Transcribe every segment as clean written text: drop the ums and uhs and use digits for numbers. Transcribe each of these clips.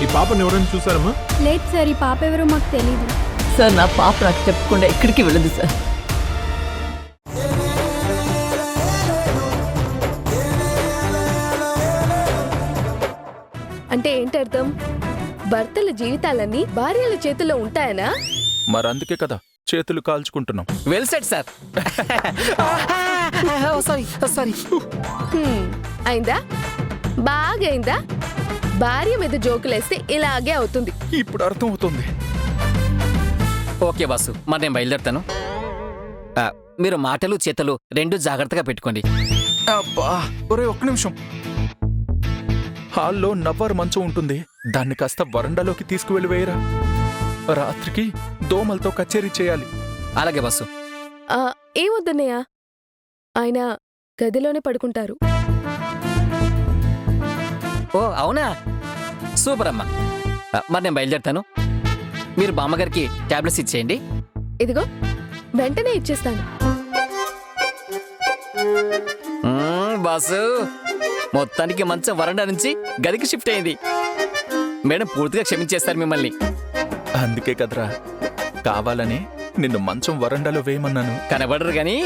ఈ పాపను ఎవరైనా చూసారమ్మా? లేదు సార్, ఈ పాప ఎవరో మాకు తెలీదు సార్. నా పాప నాకు చెప్పకుండా ఎక్కడికి వెళ్ళదు సార్. అంటే ఏంటర్థం? భర్తల జీవితాలన్నీ భార్యల చేతుల్లో ఉంటాయనా? మరందుకే కదా చేతులు కాల్చుకుంటున్నాం. Well set sir. సారీ. అయిందా? బాగా అయిందా? భార్య మీద జోకులేస్తే ఇలాగే అవుతుంది. ఇప్పుడు అర్థం అవుతుంది. ఓకే బాసు, మరి నేను బయలుదేరుతాను. మీరు మాటలు చేతలు రెండు జాగ్రత్తగా పెట్టుకోండి. అబ్బా, ఒరే ఒక్క నిమిషం. హాల్లో నవ్వారు మంచం ఉంటుంది, దాన్ని కాస్త వరండాలోకి తీసుకువెళ్ళి వేయరా. రాత్రికి దోమలతో కచేరీ చేయాలి. అలాగే బాసు. ఏమొద్దన్నయ్య, ఆయన గదిలోనే పడుకుంటారు. ఓ అవునా, సూపర్ అమ్మా. మరి నేను బయలుదేరుతాను. మీరు బామ్మగారికి టాబ్లెట్స్ ఇచ్చేయండి. ఇదిగో వెంటనే ఇచ్చేస్తాను. బాసు, మొత్తానికి మంచం వరండా నుంచి గదికి షిఫ్ట్ అయింది. మేడం పూర్తిగా క్షమించేస్తారు మిమ్మల్ని. అందుకే కదరా కావాలని నిన్ను మంచం వరండాలో వేయమన్నాను. కనబడరు గాని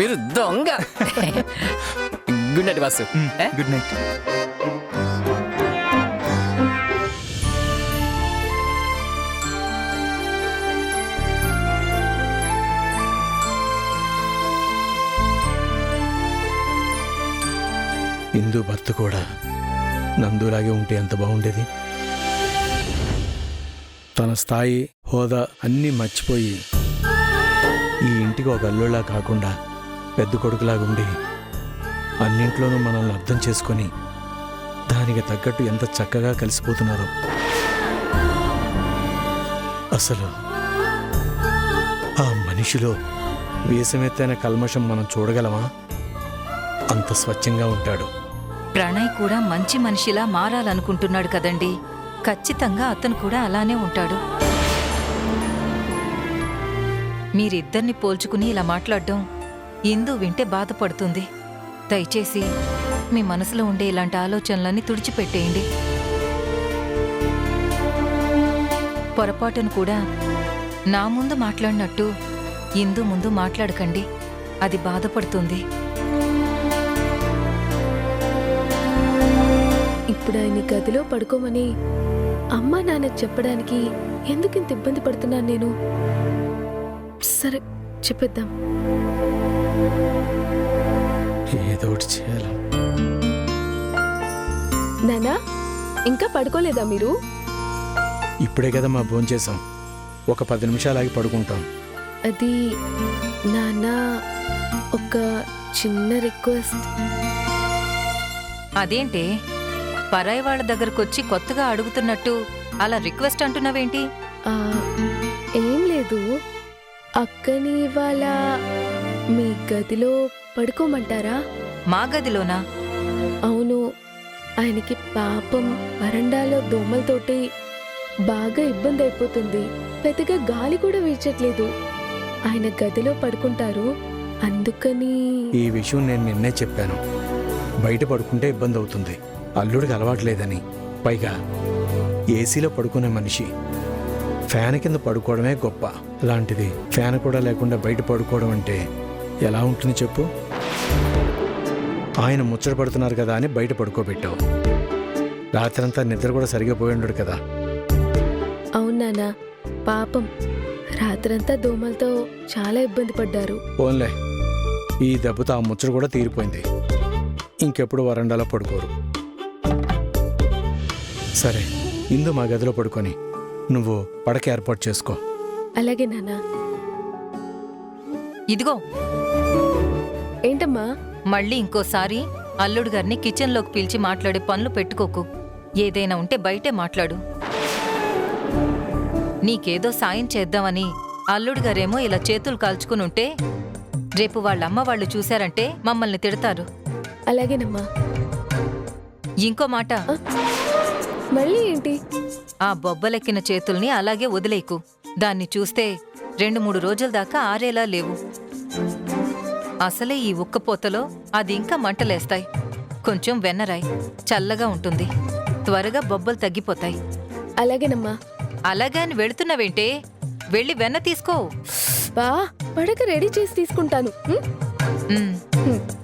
మీరు దొంగ. Good night boss. Good night. Indu భర్త కూడా నందులాగే ఉంటే ఎంత బాగుండేది. తన స్థాయి హోదా అన్నీ మర్చిపోయి ఈ ఇంటికి ఒక అల్లుళ్ళా కాకుండా పెద్ద కొడుకులాగుండి అన్నింట్లోనూ మనల్ని అర్థం చేసుకొని దానికి తగ్గట్టు ఎంత చక్కగా కలిసిపోతున్నారో. అసలు ఆ మనిషిలో వేసమెత్తైన కల్మషం మనం చూడగలమా? అంత స్వచ్ఛంగా ఉంటాడు. ప్రణయ్ కూడా మంచి మనిషిలా మారాలనుకుంటున్నాడు కదండి. ఖచ్చితంగా అతను కూడా అలానే ఉంటాడు. మీరిద్దరిని పోల్చుకుని ఇలా మాట్లాడడం ఇందు వింటే బాధపడుతుంది. దయచేసి మీ మనసులో ఉండే ఇలాంటి ఆలోచనలన్నీ తుడిచిపెట్టేయండి. పొరపాటును కూడా నా ముందు మాట్లాడినట్టు ఇందు ముందు మాట్లాడకండి. అది బాధపడుతుంది. ఇప్పుడు ఆయన గదిలో పడుకోమని అమ్మా నాన్న చెప్పడానికి ఎందుకింత ఇబ్బంది పడుతున్నాను నేను? సరే చెప్పేద్దాం. ఏదో ఒకటి చేయాలి. నానా, ఇంకా పడుకోలేదా మీరు? ఇప్పుడే కదా మా భోంచేసాం. ఒక 10 నిమిషాలు పడుకుంటాం. అది నాన్న, ఒక చిన్న రిక్వెస్ట్. అదేంటి పరాయి వాళ్ళ దగ్గరకొచ్చి కొత్తగా అడుగుతున్నట్టు అలా రిక్వెస్ట్ అంటున్నావేంటి? ఏం లేదు, అక్కని ఇవాళ మీ గదిలో పడుకోమంటారా? మా గదిలోనా? అవును, ఆయనకి పాపం వరండాలో దోమలతోటి బాగా ఇబ్బంది అయిపోతుంది. పెద్దగా గాలి కూడా వీచట్లేదు. ఆయన గదిలో పడుకుంటారు, అందుకని. ఈ విషయం నేను నిన్నే చెప్పాను. బయట పడుకుంటే ఇబ్బంది అవుతుంది, అల్లుడికి అలవాట్లేదని. పైగా ఏసీలో పడుకునే మనిషి ఫ్యాన్ కింద పడుకోవడమే గొప్ప. లాంటిది ఫ్యాన్ కూడా లేకుండా బయట పడుకోవడం అంటే ఎలా ఉంటుంది చెప్పు? ఆయన ముచ్చట పడుతున్నారు కదా అని బయట పడుకోబెట్టావు. రాత్రంతా నిద్ర కూడా సరిగా పోయి ఉండడు కదా. అవునానా, పాపం రాత్రంతా దోమలతో చాలా ఇబ్బంది పడ్డారు. ఓన్లే, ఈ దెబ్బతో ఆ ముచ్చట కూడా తీరిపోయింది. ఇంకెప్పుడు వరండాలో పడుకోరు. సరే, ఇందు మా గదిలో పడుకొని నువ్వు పడక ఏర్పాటు చేసుకో. అలాగే నాన్నా. ఇదిగో, ఏంటమ్మా? మళ్ళీ ఇంకోసారి అల్లుడు గారిని కిచెన్లోకి పిలిచి మాట్లాడే పనులు పెట్టుకోకు. ఏదైనా ఉంటే బయటే మాట్లాడు. నీకేదో సాయం చేద్దామని అల్లుడు గారేమో ఇలా చేతులు కాల్చుకుని ఉంటే రేపు వాళ్ళమ్మ వాళ్ళు చూశారంటే మమ్మల్ని తిడతారు. అలాగేనమ్మా. ఇంకో మాట, మళ్ళీ ఏంటి? ఆ బొబ్బలెక్కిన చేతుల్ని అలాగే వదిలేకు. దాన్ని చూస్తే 2-3 రోజుల దాకా ఆరేలా లేవు. అసలే ఈ ఉక్కపోతలో అది ఇంకా మంటలేస్తాయి. కొంచెం వెన్నరాయి, చల్లగా ఉంటుంది. త్వరగా బొబ్బలు తగ్గిపోతాయి. అలాగేనమ్మా. అలాగే అని వెళుతున్నావేంటే వెళ్ళి వెన్న తీసుకో. బా పడక రెడీ చేసి తీసుకుంటాను. ఉమ్. హ్మ్.